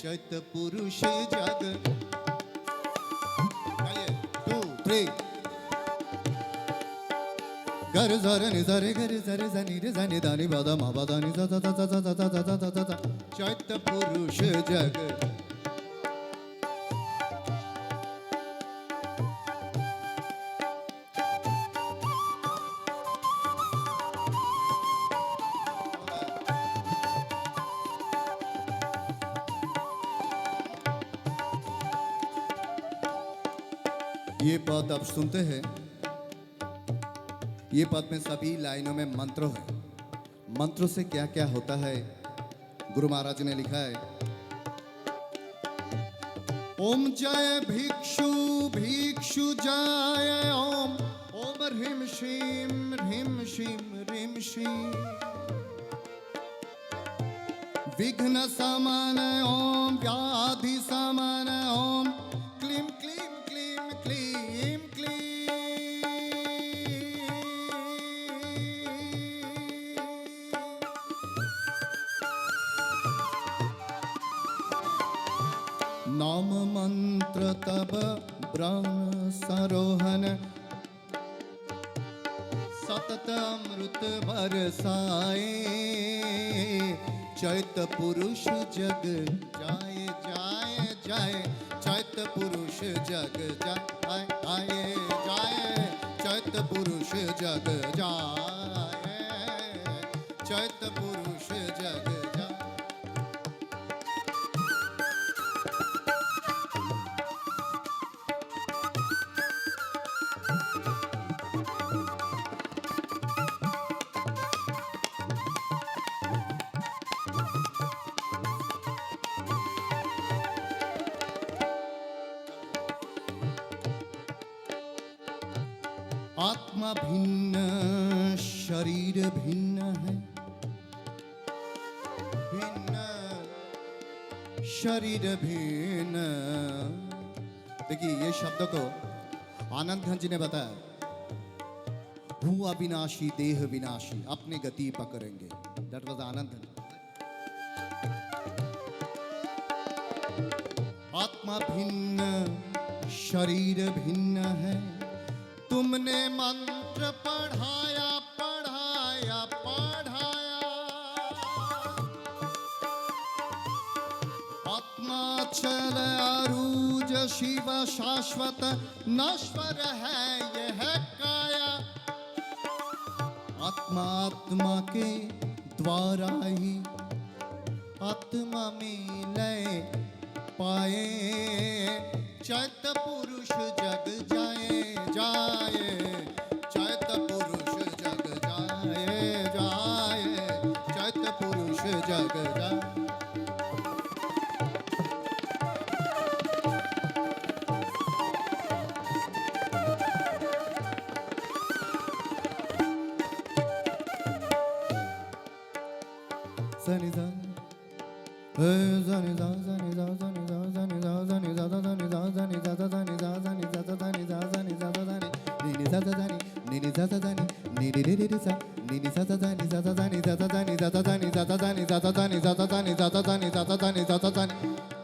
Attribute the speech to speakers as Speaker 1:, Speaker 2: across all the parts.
Speaker 1: चैत्य पुरुष जग। 2 3 गर जर नि जरे गर जरे जनि रे जनि दानि बादा मा बादा नि za za za za za za za za za za चैत्य पुरुष जग। ये पद आप सुनते हैं, ये पद में सभी लाइनों में मंत्र है। मंत्रों से क्या क्या होता है गुरु महाराज ने लिखा है। ओम जय भिक्षु भिक्षु जय ओम, ओम ह्रीम श्रीम ह्रीम श्रीम ह्रीम श्रीम। विघ्न समान ओम, व्याधि समान ओम, क्लीम क्लीम क्लीम क्लीम क्लीम। नाम मंत्र तब ब्रह्म सरोहन, सतत अमृत बरसाए। चैत्य पुरुष जग जाए जाए जाए, चैत्य पुरुष जग जाए आए जाए, चैत्य पुरुष जग जाए, चैत्य पुरुष जग जाए। आत्मा भिन्न शरीर भिन्न है, भिन्न शरीर भिन्न। देखिए ये शब्द को आनंद घन जी ने बताया, हूँ अविनाशी देह विनाशी अपनी गति पकड़ेंगे। दैट वाज आनंद घन। आत्मा भिन्न शरीर भिन्न है, तुमने मंत्र पढ़ाया पढ़ाया पढ़ाया। आत्माचल अरूज शिव शाश्वत, नश्वर है यह काया। आत्मा आत्मा के द्वारा ही आत्मा में लय पाए। चैत्य पुरुष जग जाए जाए, चैत्य पुरुष जग जाए जाए, चैत्य पुरुष जग जाए। सनि दा zani da zani da zani da zani da zani da zani da zani da zani da zani da zani da zani da zani nini da zani nini da zani nini nini da nini da zani da zani da zani da zani da zani da zani da zani da zani da zani da zani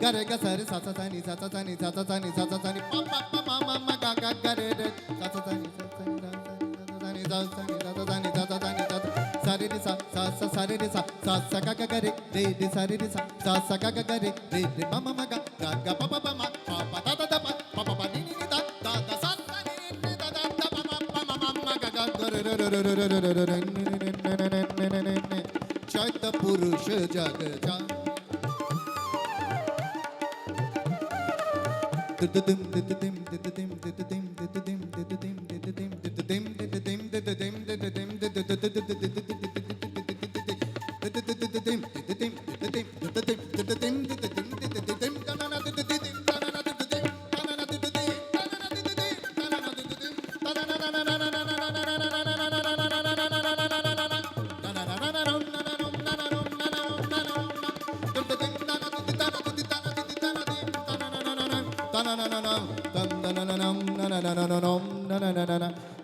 Speaker 1: gare ga sare sa sa zani da zani da zani da zani pa pa pa ma ma ma ga ga gare de sa sa zani da zani da zani da zani da zani da zani da sare de sa sa sare de sa sa ga ga gare de sare de sa sa ga ga gare de ma ma ma ga ga pa pa pa ma pa da da pa pa pa ni ni da da sa sa ni ni da da pa pa pa ma ma ma ga ga चैत्य पुरुष जग जा।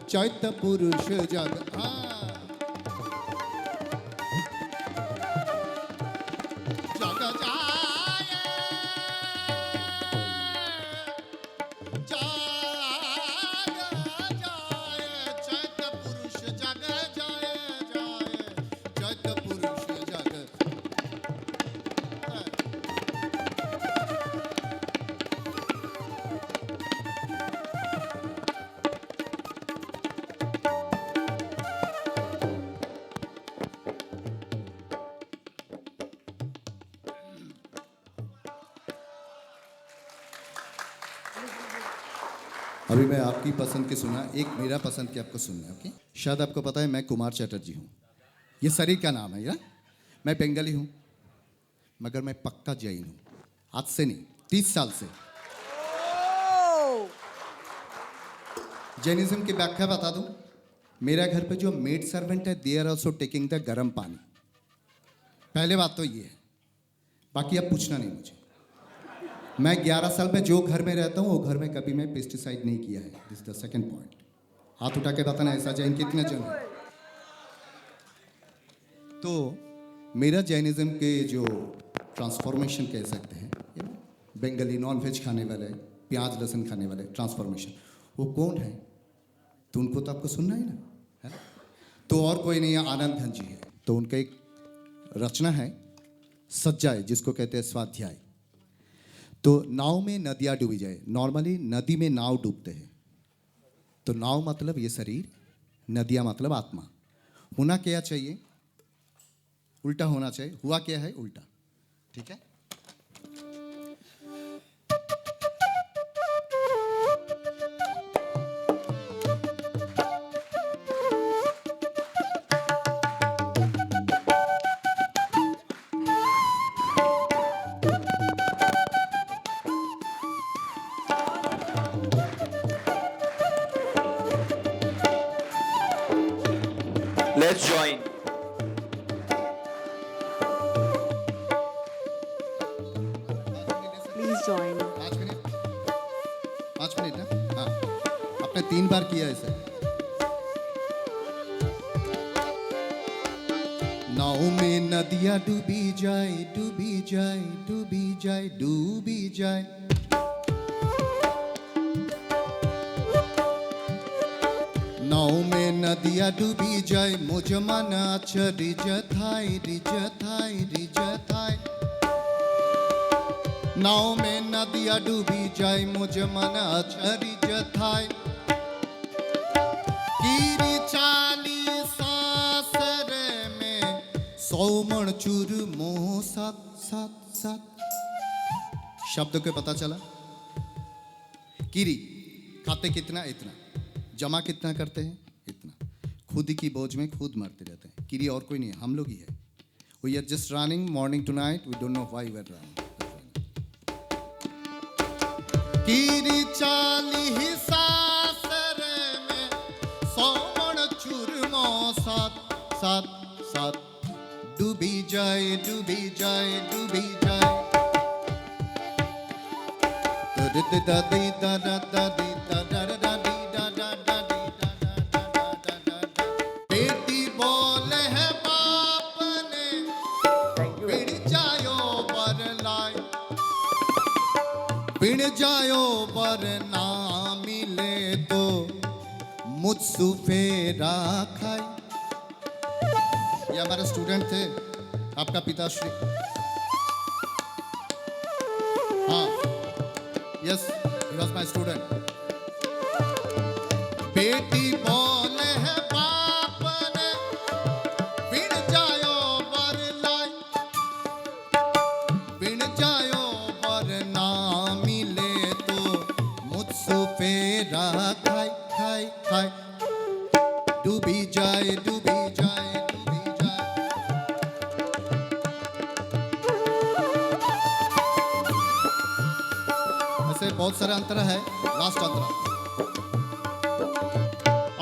Speaker 1: चैत्य पुरुष जग जग जाए अभी मैं आपकी पसंद की सुना, एक मेरा पसंद की आपको सुनना है। ओके, शायद आपको पता है मैं कुमार चटर्जी हूँ, ये शरीर का नाम है यार। मैं बंगाली हूँ मगर मैं पक्का जैन हूँ। आज से नहीं, 30 साल से। जैनिज्म की व्याख्या बता दूं। मेरा घर पे जो मेड सर्वेंट है, they are also taking the गर्म पानी। पहले बात तो ये है, बाकी अब पूछना नहीं मुझे। मैं 11 साल में जो घर में रहता हूँ वो घर में कभी मैं पेस्टिसाइड नहीं किया है। This the second point. हाथ उठा के बताना ऐसा जैन कितने जन है। तो मेरा जैनिज्म के जो ट्रांसफॉर्मेशन कह सकते हैं, बंगाली नॉन वेज खाने वाले, प्याज लहसुन खाने वाले ट्रांसफॉर्मेशन, वो कौन है? तो उनको तो आपको सुनना ही ना है। तो और कोई नहीं है, आनंद घन जी है। तो उनका एक रचना है सज्जाए, जिसको कहते हैं स्वाध्याय। तो नाव में नदियाँ डूबी जाए। नॉर्मली नदी में नाव डूबते हैं, तो नाव मतलब ये शरीर, नदियाँ मतलब आत्मा। होना क्या चाहिए? उल्टा होना चाहिए। हुआ क्या है? उल्टा। ठीक है।
Speaker 2: Let's join.
Speaker 3: Please join.
Speaker 1: 5 minute, 5 minute ना। हाँ, आपने 3 बार किया इसे। नाव में नदियाँ डूबी जाए, डूबी जाए, डूबी जाए, डूबी जाए। नाव में नदियाँ डूबी जाए, मुझ मन अच्छा रिजथाई, रिजथाई, रिजथाई। नाव में नदियाँ डूबी जाए, मुझ मन अच्छा रिजथाई। कीरी चाली सासरे में 100 मण चूरमो सात सात सात। शब्द को पता चला। कीरी खाते कितना? इतना। जमा कितना करते हैं? इतना। खुद की बोझ में खुद मरते रहते हैं। कीरी और कोई नहीं है, हम लोग ही है। We are just running morning to night, we don't know why we are running. कीरी चाली ही सासरे में 100 मण चूरमो सात सात सात। डूबी जाए, डूबी जाए, डूबी जाए। दादी दादी दादा दादी दादा दादी दादा दादी दादा दादा। बेटी बोले है बाप ने, बिड़ जायो पर लाए, बिड़ जायो पर ना मिले तो मुझसु फेरा खाए। ये हमारे स्टूडेंट थे, आपका पिताश्री। हाँ, yes, he was my student. बेटी बोले है बाप ने, बिन जायो बर लाए, बिन जायो बर ना मिले तो मुझसु फेरा खाए, खाए, खाए। डूबी जाए, डूबी जाए, डूबी जाए। ऐसे बहुत सारे अंतर है। लास्ट अंतर,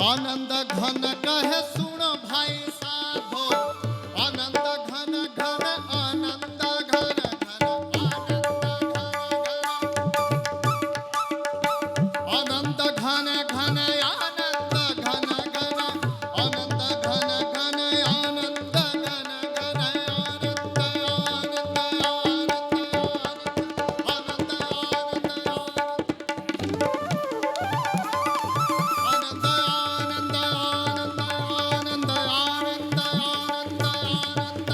Speaker 1: आनंद घन कहे सुन भाई साधो। आनंद घन घन, आनंद घन घन, आनंद घन घन, आनंद घन घन, आनंद घन घन, आनंद घन घन, आनंद आनंद आनंद आनंद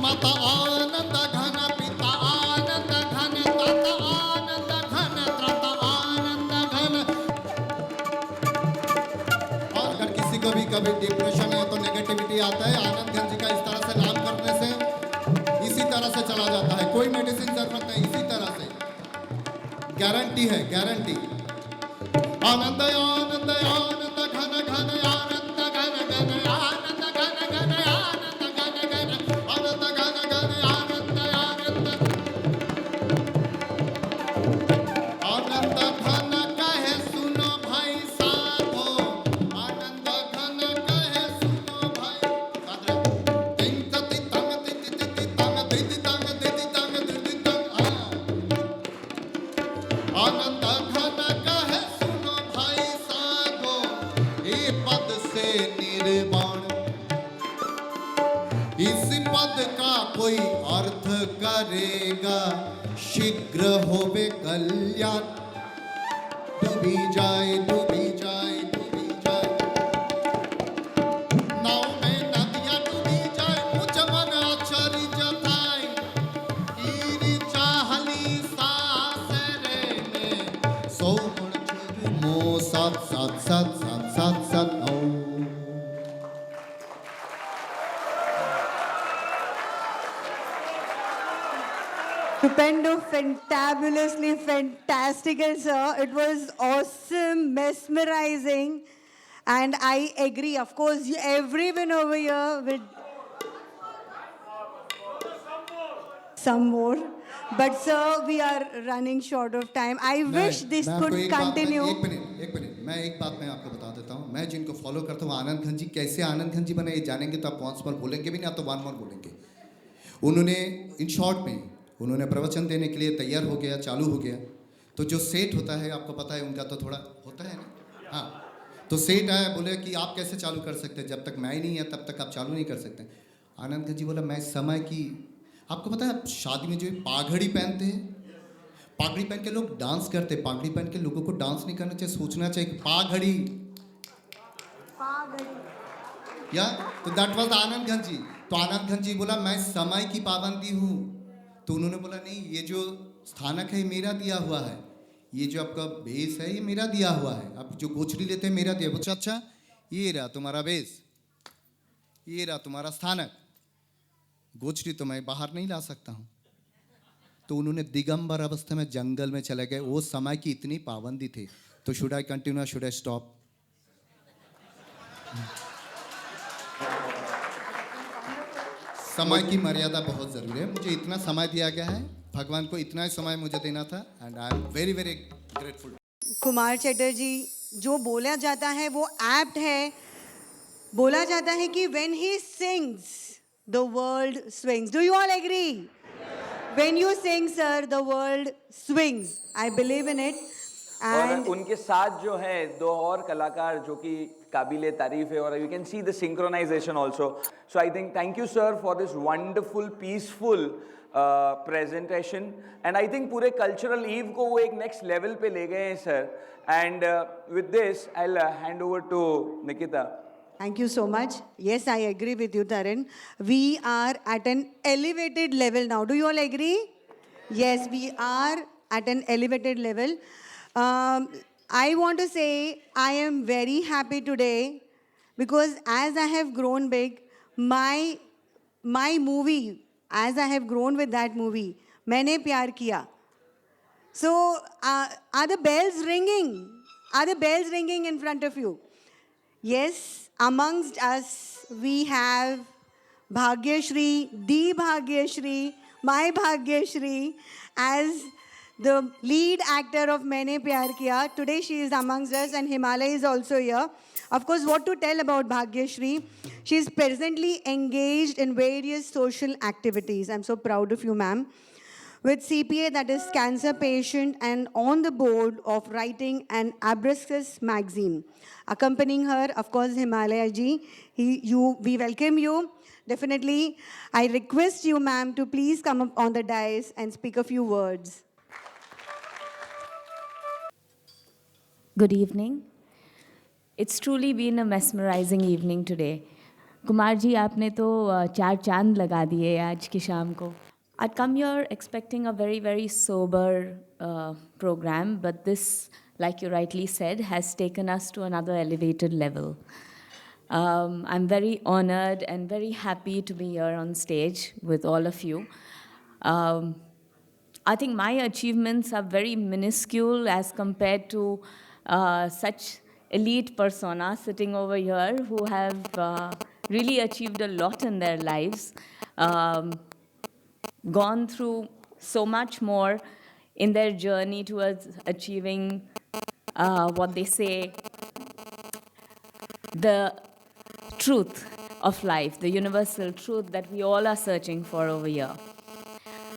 Speaker 1: माता आनंद घन, पिता आनंद घन, ताता आनंद घन, त्राता आनंद घन। और अगर किसी को भी कभी डिप्रेशन है तो नेगेटिविटी आता है, आनंद घन जी का इस तरह से नाम करने से इसी तरह से चला जाता है। कोई मेडिसिन जरूरत नहीं, इसी तरह से। गारंटी है, गारंटी। आनंद आनंद आनंद घन घन आनंद घन घन आनंद घन घन आनंद घन घन आनंद घन घन आनंद आनंद घन कहे सुनो भाई साधो आनंद घन कहे सुनो भाई तिंग तति तंग तिति तिति तंग तिति तंग तिति तंग तिति तंग आनंद घन कहे सुनो भाई साधो ये पद से निर्वाण इस पद का कोई अर्थ करेगा शीघ्र होवे कल्याण डूबी जाए डूबी जाए डूबी जाए नाव में नदियां डूबी जाए मुझ मन आश्चर्य जताए ईरी चाहली सासरे में सोमण चुरमो सात सात सात सात सात सात ओ
Speaker 3: Stupendo, fantabulously fantastical, sir. It was awesome, mesmerizing, and I agree. Of course, everyone over here will some more. But sir, we are running short of time. I wish this
Speaker 1: मैं आपको
Speaker 3: could
Speaker 1: एक बात में-
Speaker 3: continue.
Speaker 1: एक minute मैं एक बात मैं आपको बता देता हूँ मैं जिनको फॉलो करता हूँ आनंद खन जी कैसे आनंद खन जी बने ये जानेंगे तो आप वंस मोर बोलेंगे भी नहीं आप तो वन मोर बोलेंगे उन्होंने इन शॉर्ट में उन्होंने प्रवचन देने के लिए तैयार हो गया चालू हो गया तो जो सेट होता है आपको पता है उनका तो थोड़ा होता है ना हाँ तो सेट आया बोले कि आप कैसे चालू कर सकते हैं जब तक मैं ही नहीं है तब तक आप चालू नहीं कर सकते आनंद खन जी बोला मैं समय की आपको पता है आप शादी में जो पाघड़ी पहनते हैं पागड़ी पहन के लोग डांस करते हैं पागड़ी पहन के लोगों को डांस नहीं करना चाहिए सोचना चाहिए पाघड़ी या तो दैट वाज आनंद घन जी तो आनंद घन जी बोला मैं समय की पाबंदी हूँ तो उन्होंने बोला नहीं ये जो स्थानक है ये मेरा दिया हुआ है ये जो आपका बेस है ये मेरा दिया हुआ है आप जो गोचरी लेते हैं मेरा दिया अच्छा अच्छा ये रहा तुम्हारा बेस ये रहा तुम्हारा स्थानक गोचरी तो मैं बाहर नहीं ला सकता हूँ तो उन्होंने दिगंबर अवस्था में जंगल में चले गए वो समय की इतनी पाबंदी थी तो should I continue should I stop समय की मर्यादा बहुत जरूरी है मुझे इतना समय दिया गया है भगवान को इतना ही समय मुझे देना था and I am very very grateful
Speaker 3: Kumar Chatterjee जो बोला जाता है वो एप्ट है बोला जाता है कि when he sings the world swings do you all agree when you sing sir the world swings I believe in it
Speaker 2: और
Speaker 3: and
Speaker 2: उनके साथ जो है दो और कलाकार जो कि काबिले तारीफ है और you can see the synchronization also so I think thank you sir for this wonderful peaceful presentation and I think पूरे कल्चरल ईव को वो एक नेक्स्ट लेवल पे ले गए हैं sir and with this I will hand over to Nikita
Speaker 3: thank you so much yes I agree with you Tarun we are at an elevated level now do you all agree yes we are at an elevated level I want to say I am very happy today because as I have grown big my movie as I have grown with that movie मैंने प्यार किया so are the bells ringing are the bells ringing in front of you yes amongst us we have Bhagyashri the Bhagyashri my Bhagyashri as the lead actor of Maine Pyar Kiya. Today she is amongst us and Himalaya is also here. Of course, what to tell about Bhagyashri? She is presently engaged in various social activities. I'm so proud of you, ma'am. With CPA, that is cancer patient, and on the board of writing an Abriscus magazine. Accompanying her, of course, Himalaya ji. We welcome you. Definitely, I request you, ma'am, to please come up on the dais and speak a few words.
Speaker 4: Good evening. It's truly been a mesmerizing evening today. Kumar ji आपने तो चार चांद लगा दिए आज की शाम को. I'd come here expecting a very, very sober program, but this, like you rightly said, has taken us to another elevated level. I'm very honored and very happy to be here on stage with all of you. I think my achievements are very minuscule as compared to such elite persona sitting over here who have really achieved a lot in their lives, gone through so much more in their journey towards achieving what they say, the truth of life, the universal truth that we all are searching for over here.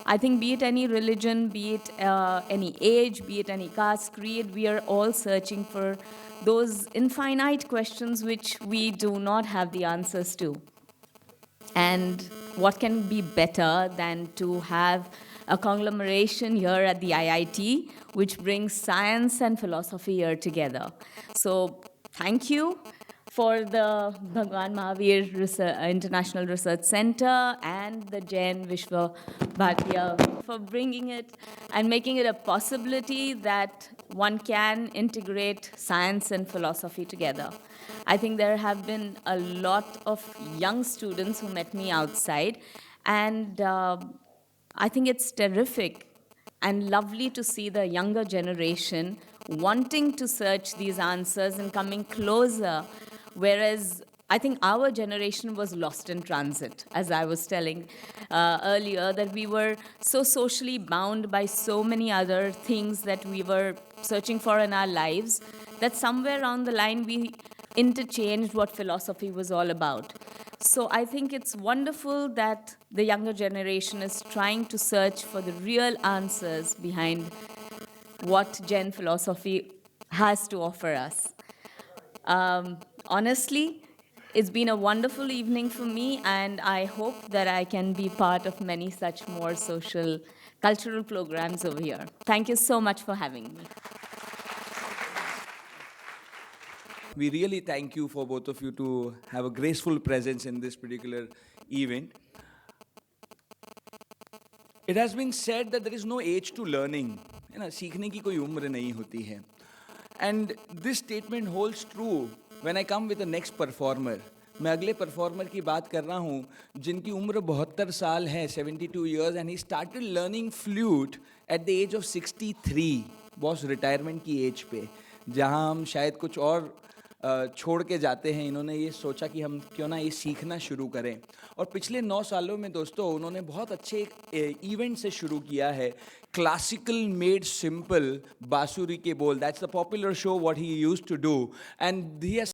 Speaker 4: I think be it any religion, be it any age, be it any caste, creed, we are all searching for those infinite questions which we do not have the answers to. And what can be better than to have a conglomeration here at the IIT which brings science and philosophy here together. So thank you for the Bhagwan Mahavir International Research Center and the Jain Vishwa Bharatiya for bringing it and making it a possibility that one can integrate science and philosophy together. I think there have been a lot of young students who met me outside, and I think it's terrific and lovely to see the younger generation wanting to search these answers and coming closer, whereas I think our generation was lost in transit, as I was telling earlier, that we were so socially bound by so many other things that we were searching for in our lives, that somewhere along the line we interchanged what philosophy was all about. So I think it's wonderful that the younger generation is trying to search for the real answers behind what Jain philosophy has to offer us. Honestly, it's been a wonderful evening for me, and I hope that I can be part of many such more social, cultural programs over here. Thank you so much for having me.
Speaker 2: We really thank you for both of you to have a graceful presence in this particular event. It has been said that there is no age to learning. है ना, सीखने की कोई उम्र नहीं होती है. And this statement holds true when I come with the next performer. मैं अगले परफॉर्मर की बात कर रहा हूँ जिनकी उम्र 72 साल है, 72 years, and he started learning flute at the age of 63. Boss retirement की एज पे, जहाँ हम शायद कुछ और छोड़ के जाते हैं, इन्होंने ये सोचा कि हम क्यों ना ये सीखना शुरू करें. और पिछले 9 सालों में दोस्तों उन्होंने बहुत अच्छे एक इवेंट से शुरू किया है, क्लासिकल मेड सिंपल बांसुरी के बोल. That's the popular show what he used to do, and he has